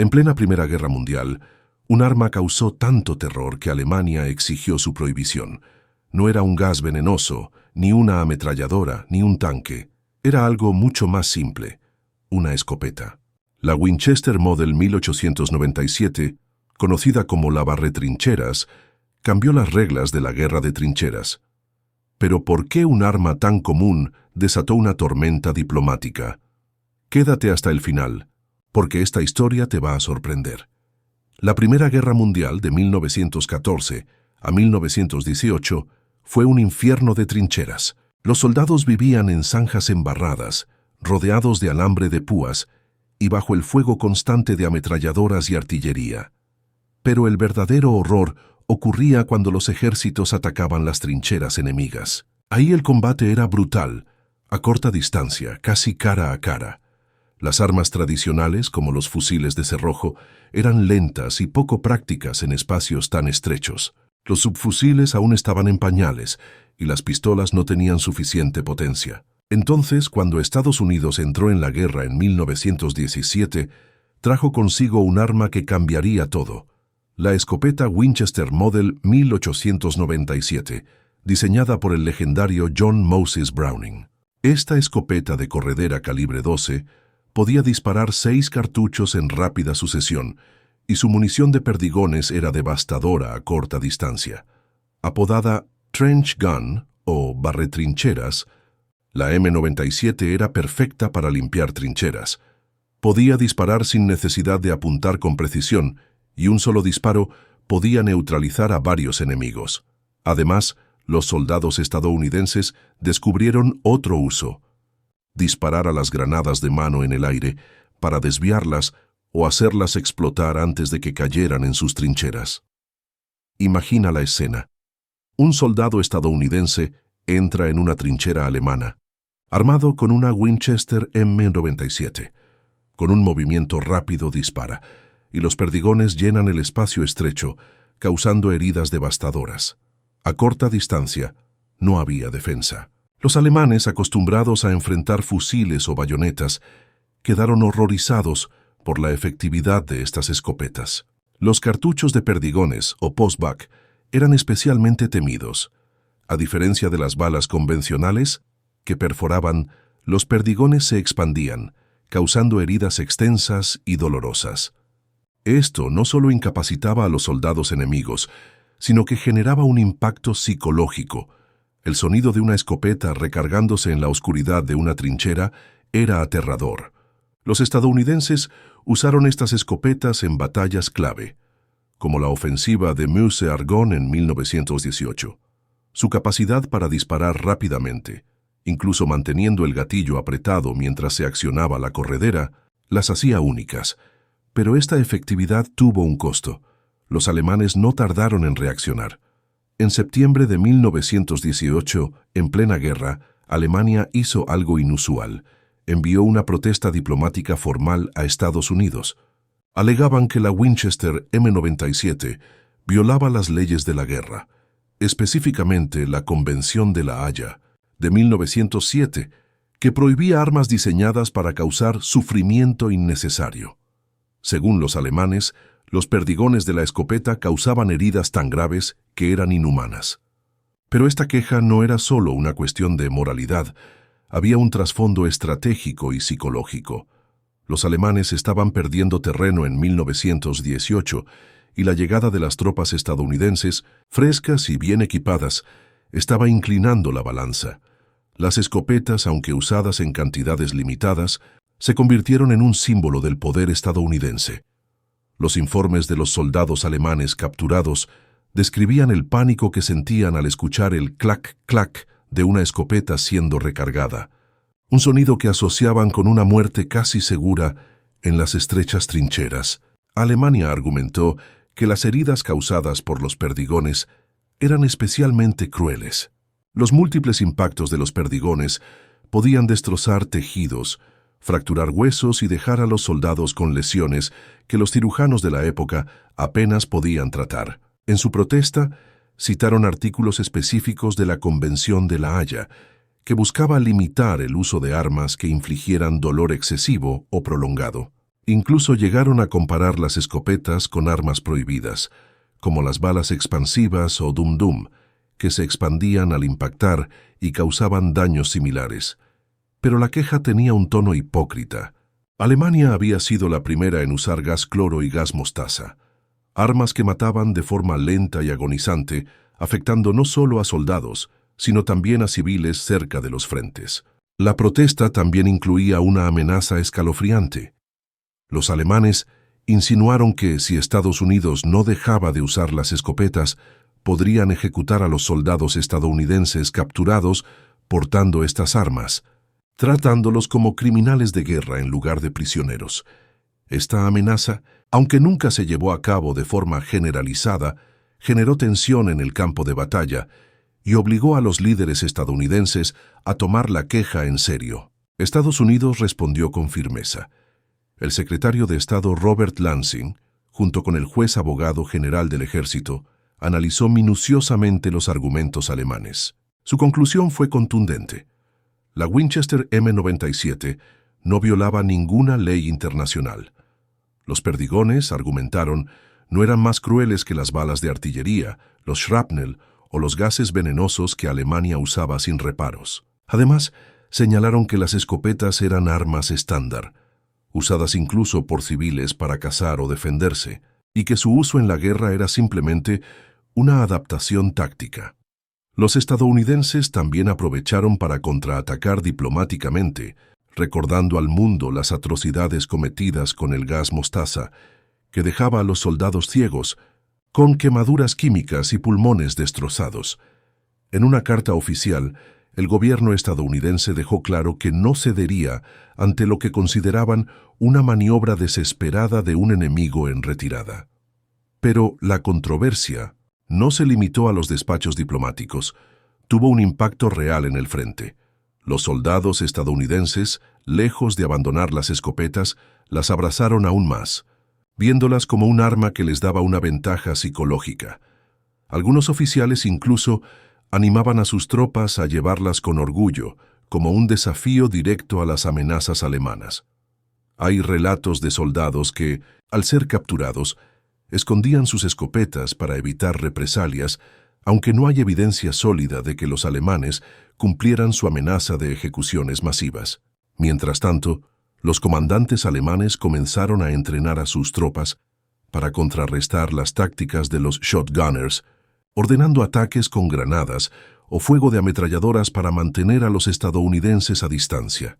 En plena Primera Guerra Mundial, un arma causó tanto terror que Alemania exigió su prohibición. No era un gas venenoso, ni una ametralladora, ni un tanque. Era algo mucho más simple, una escopeta. La Winchester Model 1897, conocida como la barretrincheras, cambió las reglas de la guerra de trincheras. Pero ¿por qué un arma tan común desató una tormenta diplomática? Quédate hasta el final, porque esta historia te va a sorprender. La Primera Guerra Mundial de 1914 a 1918 fue un infierno de trincheras. Los soldados vivían en zanjas embarradas, rodeados de alambre de púas y bajo el fuego constante de ametralladoras y artillería. Pero el verdadero horror ocurría cuando los ejércitos atacaban las trincheras enemigas. Ahí el combate era brutal, a corta distancia, casi cara a cara. Las armas tradicionales, como los fusiles de cerrojo, eran lentas y poco prácticas en espacios tan estrechos. Los subfusiles aún estaban en pañales y las pistolas no tenían suficiente potencia. Entonces, cuando Estados Unidos entró en la guerra en 1917, trajo consigo un arma que cambiaría todo: la escopeta Winchester Model 1897, diseñada por el legendario John Moses Browning. Esta escopeta de corredera calibre 12 podía disparar 6 cartuchos en rápida sucesión, y su munición de perdigones era devastadora a corta distancia. Apodada Trench Gun o barretrincheras, la M97 era perfecta para limpiar trincheras. Podía disparar sin necesidad de apuntar con precisión, y un solo disparo podía neutralizar a varios enemigos. Además, los soldados estadounidenses descubrieron otro uso: disparar a las granadas de mano en el aire para desviarlas o hacerlas explotar antes de que cayeran en sus trincheras. Imagina la escena. Un soldado estadounidense entra en una trinchera alemana, armado con una Winchester M97. Con un movimiento rápido dispara, y los perdigones llenan el espacio estrecho, causando heridas devastadoras. A corta distancia, no había defensa. Los alemanes, acostumbrados a enfrentar fusiles o bayonetas, quedaron horrorizados por la efectividad de estas escopetas. Los cartuchos de perdigones o postback eran especialmente temidos. A diferencia de las balas convencionales, que perforaban, los perdigones se expandían, causando heridas extensas y dolorosas. Esto no solo incapacitaba a los soldados enemigos, sino que generaba un impacto psicológico. El sonido de una escopeta recargándose en la oscuridad de una trinchera era aterrador. Los estadounidenses usaron estas escopetas en batallas clave, como la ofensiva de Meuse-Argonne en 1918. Su capacidad para disparar rápidamente, incluso manteniendo el gatillo apretado mientras se accionaba la corredera, las hacía únicas. Pero esta efectividad tuvo un costo. Los alemanes no tardaron en reaccionar. En septiembre de 1918, en plena guerra, Alemania hizo algo inusual. Envió una protesta diplomática formal a Estados Unidos. Alegaban que la Winchester M97 violaba las leyes de la guerra, específicamente la Convención de La Haya, de 1907, que prohibía armas diseñadas para causar sufrimiento innecesario. Según los alemanes, los perdigones de la escopeta causaban heridas tan graves que eran inhumanas. Pero esta queja no era solo una cuestión de moralidad, había un trasfondo estratégico y psicológico. Los alemanes estaban perdiendo terreno en 1918 y la llegada de las tropas estadounidenses, frescas y bien equipadas, estaba inclinando la balanza. Las escopetas, aunque usadas en cantidades limitadas, se convirtieron en un símbolo del poder estadounidense. Los informes de los soldados alemanes capturados describían el pánico que sentían al escuchar el clac-clac de una escopeta siendo recargada, un sonido que asociaban con una muerte casi segura en las estrechas trincheras. Alemania argumentó que las heridas causadas por los perdigones eran especialmente crueles. Los múltiples impactos de los perdigones podían destrozar tejidos, fracturar huesos y dejar a los soldados con lesiones que los cirujanos de la época apenas podían tratar. En su protesta, citaron artículos específicos de la Convención de La Haya, que buscaba limitar el uso de armas que infligieran dolor excesivo o prolongado. Incluso llegaron a comparar las escopetas con armas prohibidas, como las balas expansivas o dum-dum, que se expandían al impactar y causaban daños similares. Pero la queja tenía un tono hipócrita. Alemania había sido la primera en usar gas cloro y gas mostaza, armas que mataban de forma lenta y agonizante, afectando no solo a soldados, sino también a civiles cerca de los frentes. La protesta también incluía una amenaza escalofriante. Los alemanes insinuaron que si Estados Unidos no dejaba de usar las escopetas, podrían ejecutar a los soldados estadounidenses capturados portando estas armas, tratándolos como criminales de guerra en lugar de prisioneros. Esta amenaza, aunque nunca se llevó a cabo de forma generalizada, generó tensión en el campo de batalla y obligó a los líderes estadounidenses a tomar la queja en serio. Estados Unidos respondió con firmeza. El secretario de Estado Robert Lansing, junto con el juez abogado general del ejército, analizó minuciosamente los argumentos alemanes. Su conclusión fue contundente. La Winchester M97 no violaba ninguna ley internacional. Los perdigones, argumentaron, no eran más crueles que las balas de artillería, los shrapnel o los gases venenosos que Alemania usaba sin reparos. Además, señalaron que las escopetas eran armas estándar, usadas incluso por civiles para cazar o defenderse, y que su uso en la guerra era simplemente una adaptación táctica. Los estadounidenses también aprovecharon para contraatacar diplomáticamente, recordando al mundo las atrocidades cometidas con el gas mostaza, que dejaba a los soldados ciegos, con quemaduras químicas y pulmones destrozados. En una carta oficial, el gobierno estadounidense dejó claro que no cedería ante lo que consideraban una maniobra desesperada de un enemigo en retirada. Pero la controversia no se limitó a los despachos diplomáticos, tuvo un impacto real en el frente. Los soldados estadounidenses, lejos de abandonar las escopetas, las abrazaron aún más, viéndolas como un arma que les daba una ventaja psicológica. Algunos oficiales incluso animaban a sus tropas a llevarlas con orgullo, como un desafío directo a las amenazas alemanas. Hay relatos de soldados que, al ser capturados, escondían sus escopetas para evitar represalias, aunque no hay evidencia sólida de que los alemanes cumplieran su amenaza de ejecuciones masivas. Mientras tanto, los comandantes alemanes comenzaron a entrenar a sus tropas para contrarrestar las tácticas de los shotgunners, ordenando ataques con granadas o fuego de ametralladoras para mantener a los estadounidenses a distancia.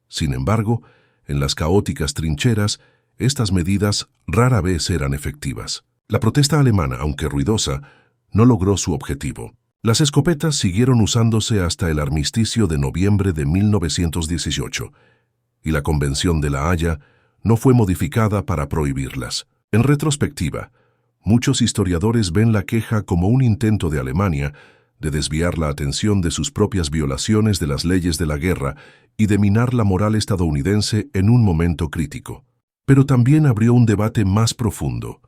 Sin embargo, en las caóticas trincheras, estas medidas rara vez eran efectivas. La protesta alemana, aunque ruidosa, no logró su objetivo. Las escopetas siguieron usándose hasta el armisticio de noviembre de 1918, y la Convención de La Haya no fue modificada para prohibirlas. En retrospectiva, muchos historiadores ven la queja como un intento de Alemania de desviar la atención de sus propias violaciones de las leyes de la guerra y de minar la moral estadounidense en un momento crítico. Pero también abrió un debate más profundo.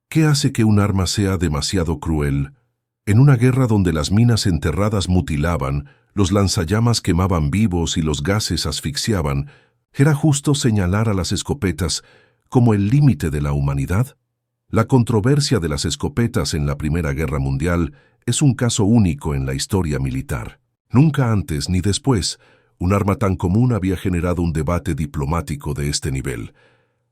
¿Qué hace que un arma sea demasiado cruel? En una guerra donde las minas enterradas mutilaban, los lanzallamas quemaban vivos y los gases asfixiaban, ¿era justo señalar a las escopetas como el límite de la humanidad? La controversia de las escopetas en la Primera Guerra Mundial es un caso único en la historia militar. Nunca antes ni después, un arma tan común había generado un debate diplomático de este nivel.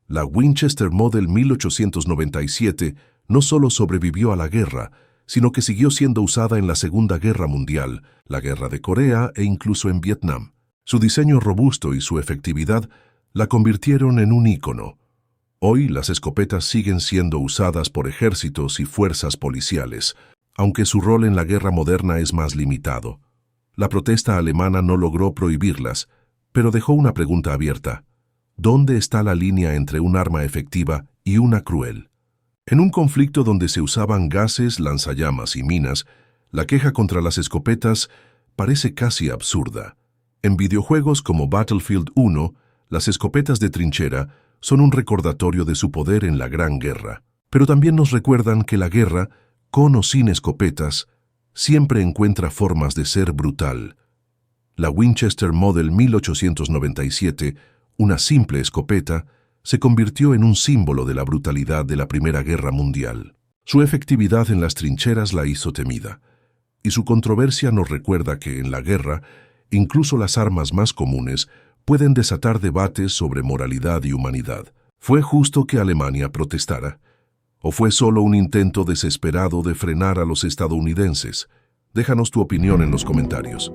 La Winchester Model 1897 no solo sobrevivió a la guerra, sino que siguió siendo usada en la Segunda Guerra Mundial, la Guerra de Corea e incluso en Vietnam. Su diseño robusto y su efectividad la convirtieron en un ícono. Hoy las escopetas siguen siendo usadas por ejércitos y fuerzas policiales, aunque su rol en la guerra moderna es más limitado. La protesta alemana no logró prohibirlas, pero dejó una pregunta abierta. ¿Dónde está la línea entre un arma efectiva y una cruel? En un conflicto donde se usaban gases, lanzallamas y minas, la queja contra las escopetas parece casi absurda. En videojuegos como Battlefield 1, las escopetas de trinchera son un recordatorio de su poder en la Gran Guerra, pero también nos recuerdan que la guerra, con o sin escopetas, siempre encuentra formas de ser brutal. La Winchester Model 1897, una simple escopeta, se convirtió en un símbolo de la brutalidad de la Primera Guerra Mundial. Su efectividad en las trincheras la hizo temida, y su controversia nos recuerda que en la guerra, incluso las armas más comunes pueden desatar debates sobre moralidad y humanidad. ¿Fue justo que Alemania protestara? ¿O fue solo un intento desesperado de frenar a los estadounidenses? Déjanos tu opinión en los comentarios.